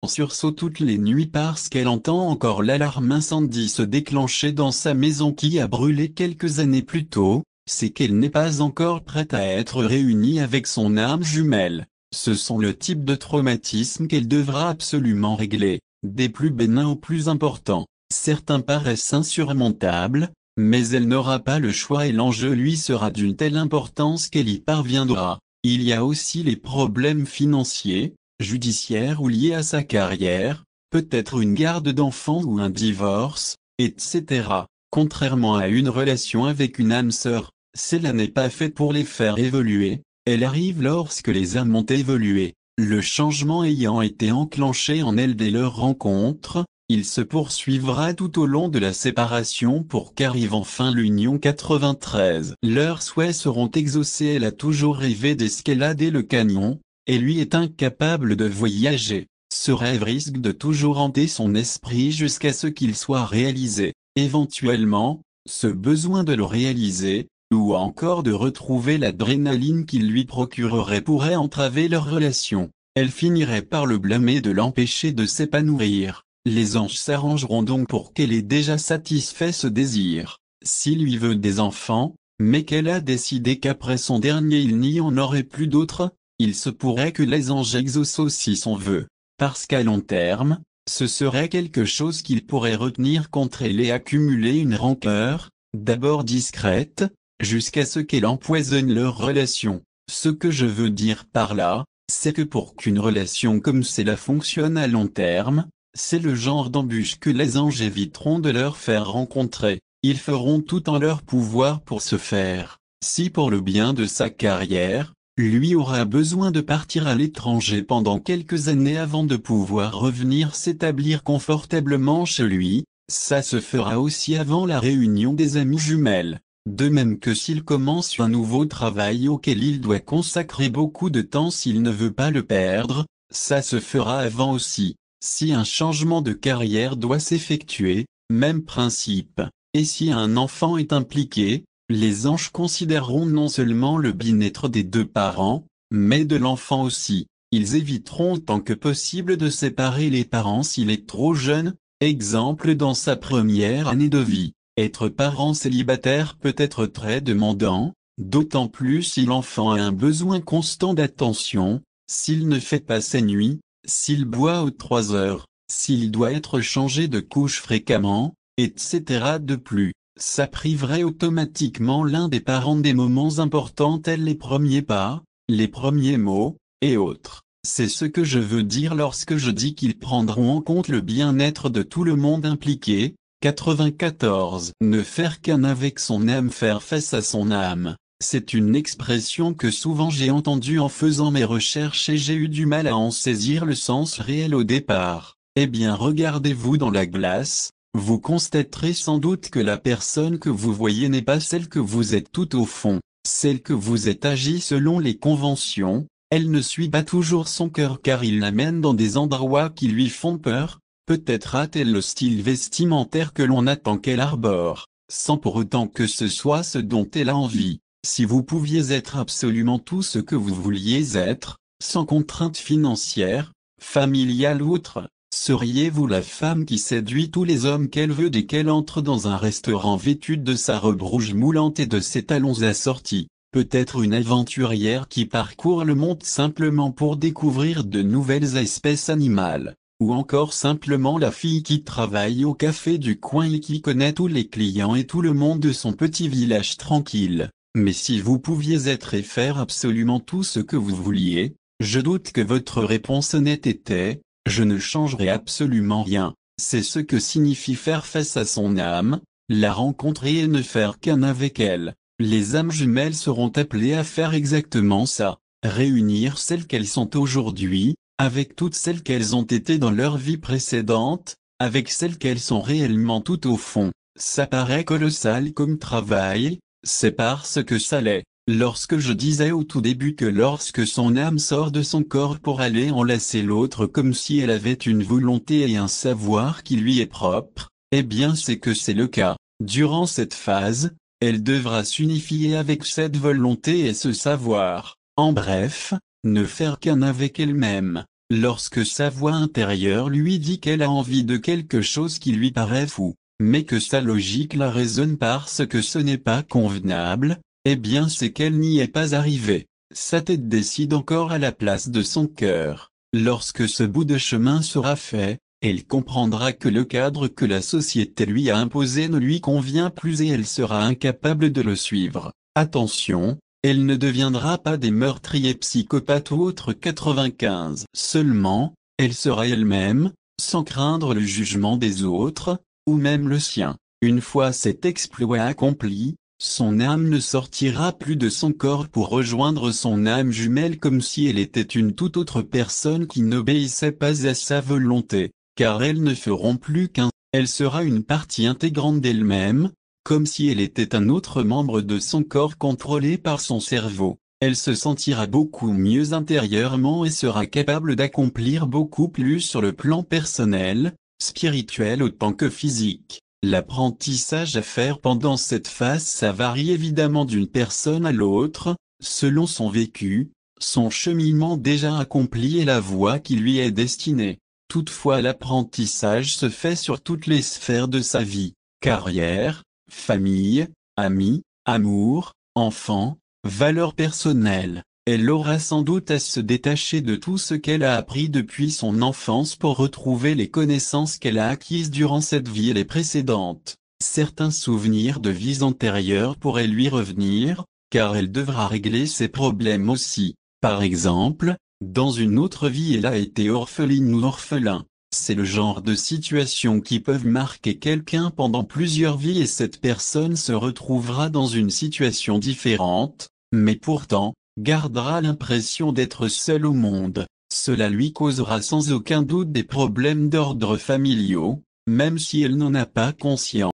en sursaut toutes les nuits parce qu'elle entend encore l'alarme incendie se déclencher dans sa maison qui a brûlé quelques années plus tôt, c'est qu'elle n'est pas encore prête à être réunie avec son âme jumelle. Ce sont le type de traumatisme qu'elle devra absolument régler, des plus bénins aux plus importants. Certains paraissent insurmontables, mais elle n'aura pas le choix et l'enjeu lui sera d'une telle importance qu'elle y parviendra. Il y a aussi les problèmes financiers, judiciaires ou liés à sa carrière, peut-être une garde d'enfants ou un divorce, etc. Contrairement à une relation avec une âme sœur, cela n'est pas fait pour les faire évoluer, elle arrive lorsque les âmes ont évolué. Le changement ayant été enclenché en elle dès leur rencontre, il se poursuivra tout au long de la séparation pour qu'arrive enfin l'union 93. Leurs souhaits seront exaucés. Elle a toujours rêvé d'escalader le canyon, et lui est incapable de voyager. Ce rêve risque de toujours hanter son esprit jusqu'à ce qu'il soit réalisé. Éventuellement, ce besoin de le réaliser, ou encore de retrouver l'adrénaline qu'il lui procurerait pourrait entraver leur relation. Elle finirait par le blâmer de l'empêcher de s'épanouir. Les anges s'arrangeront donc pour qu'elle ait déjà satisfait ce désir. S'il lui veut des enfants, mais qu'elle a décidé qu'après son dernier il n'y en aurait plus d'autres, il se pourrait que les anges exaucent aussi son vœu. Parce qu'à long terme, ce serait quelque chose qu'il pourrait retenir contre elle et accumuler une rancœur, d'abord discrète, jusqu'à ce qu'elle empoisonne leur relation. Ce que je veux dire par là, c'est que pour qu'une relation comme celle-là fonctionne à long terme, c'est le genre d'embûche que les anges éviteront de leur faire rencontrer. Ils feront tout en leur pouvoir pour ce faire. Si pour le bien de sa carrière, lui aura besoin de partir à l'étranger pendant quelques années avant de pouvoir revenir s'établir confortablement chez lui, ça se fera aussi avant la réunion des amies jumelles. De même que s'il commence un nouveau travail auquel il doit consacrer beaucoup de temps s'il ne veut pas le perdre, ça se fera avant aussi. Si un changement de carrière doit s'effectuer, même principe. Et si un enfant est impliqué, les anges considéreront non seulement le bien-être des deux parents, mais de l'enfant aussi. Ils éviteront tant que possible de séparer les parents s'il est trop jeune, exemple dans sa première année de vie. Être parent célibataire peut être très demandant, d'autant plus si l'enfant a un besoin constant d'attention, s'il ne fait pas ses nuits, s'il boit aux 3 heures, s'il doit être changé de couche fréquemment, etc. De plus, ça priverait automatiquement l'un des parents des moments importants tels les premiers pas, les premiers mots, et autres. C'est ce que je veux dire lorsque je dis qu'ils prendront en compte le bien-être de tout le monde impliqué. 94. Ne faire qu'un avec son âme, faire face à son âme. C'est une expression que souvent j'ai entendue en faisant mes recherches et j'ai eu du mal à en saisir le sens réel au départ. Eh bien, regardez-vous dans la glace, vous constaterez sans doute que la personne que vous voyez n'est pas celle que vous êtes tout au fond. Celle que vous êtes agit selon les conventions, elle ne suit pas toujours son cœur car il l'amène dans des endroits qui lui font peur. Peut-être a-t-elle le style vestimentaire que l'on attend qu'elle arbore, sans pour autant que ce soit ce dont elle a envie. Si vous pouviez être absolument tout ce que vous vouliez être, sans contrainte financière, familiale ou autre, seriez-vous la femme qui séduit tous les hommes qu'elle veut dès qu'elle entre dans un restaurant vêtue de sa robe rouge moulante et de ses talons assortis? Peut-être une aventurière qui parcourt le monde simplement pour découvrir de nouvelles espèces animales. Ou encore simplement la fille qui travaille au café du coin et qui connaît tous les clients et tout le monde de son petit village tranquille. Mais si vous pouviez être et faire absolument tout ce que vous vouliez, je doute que votre réponse honnête était « Je ne changerai absolument rien ». C'est ce que signifie faire face à son âme, la rencontrer et ne faire qu'un avec elle. Les âmes jumelles seront appelées à faire exactement ça, réunir celles qu'elles sont aujourd'hui, avec toutes celles qu'elles ont été dans leur vie précédente, avec celles qu'elles sont réellement tout au fond. Ça paraît colossal comme travail, c'est parce que ça l'est. Lorsque je disais au tout début que lorsque son âme sort de son corps pour aller enlacer l'autre comme si elle avait une volonté et un savoir qui lui est propre, eh bien c'est que c'est le cas. Durant cette phase, elle devra s'unifier avec cette volonté et ce savoir. En bref, ne faire qu'un avec elle-même. lorsque sa voix intérieure lui dit qu'elle a envie de quelque chose qui lui paraît fou, mais que sa logique la raisonne parce que ce n'est pas convenable, eh bien c'est qu'elle n'y est pas arrivée. Sa tête décide encore à la place de son cœur. Lorsque ce bout de chemin sera fait, elle comprendra que le cadre que la société lui a imposé ne lui convient plus et elle sera incapable de le suivre. Attention, elle ne deviendra pas des meurtriers psychopathes ou autres 95. Seulement, elle sera elle-même, sans craindre le jugement des autres, ou même le sien. Une fois cet exploit accompli, son âme ne sortira plus de son corps pour rejoindre son âme jumelle comme si elle était une toute autre personne qui n'obéissait pas à sa volonté, car elles ne feront plus qu'un. Elle sera une partie intégrante d'elle-même, comme si elle était un autre membre de son corps contrôlé par son cerveau. Elle se sentira beaucoup mieux intérieurement et sera capable d'accomplir beaucoup plus sur le plan personnel, spirituel autant que physique. L'apprentissage à faire pendant cette phase ça varie évidemment d'une personne à l'autre, selon son vécu, son cheminement déjà accompli et la voie qui lui est destinée. Toutefois l'apprentissage se fait sur toutes les sphères de sa vie, carrière, famille, amis, amour, enfants, valeurs personnelles. Elle aura sans doute à se détacher de tout ce qu'elle a appris depuis son enfance pour retrouver les connaissances qu'elle a acquises durant cette vie et les précédentes. Certains souvenirs de vies antérieures pourraient lui revenir, car elle devra régler ses problèmes aussi. Par exemple, dans une autre vie elle a été orpheline ou orphelin. C'est le genre de situation qui peuvent marquer quelqu'un pendant plusieurs vies et cette personne se retrouvera dans une situation différente, mais pourtant, gardera l'impression d'être seule au monde. Cela lui causera sans aucun doute des problèmes d'ordre familiaux, même si elle n'en a pas conscience.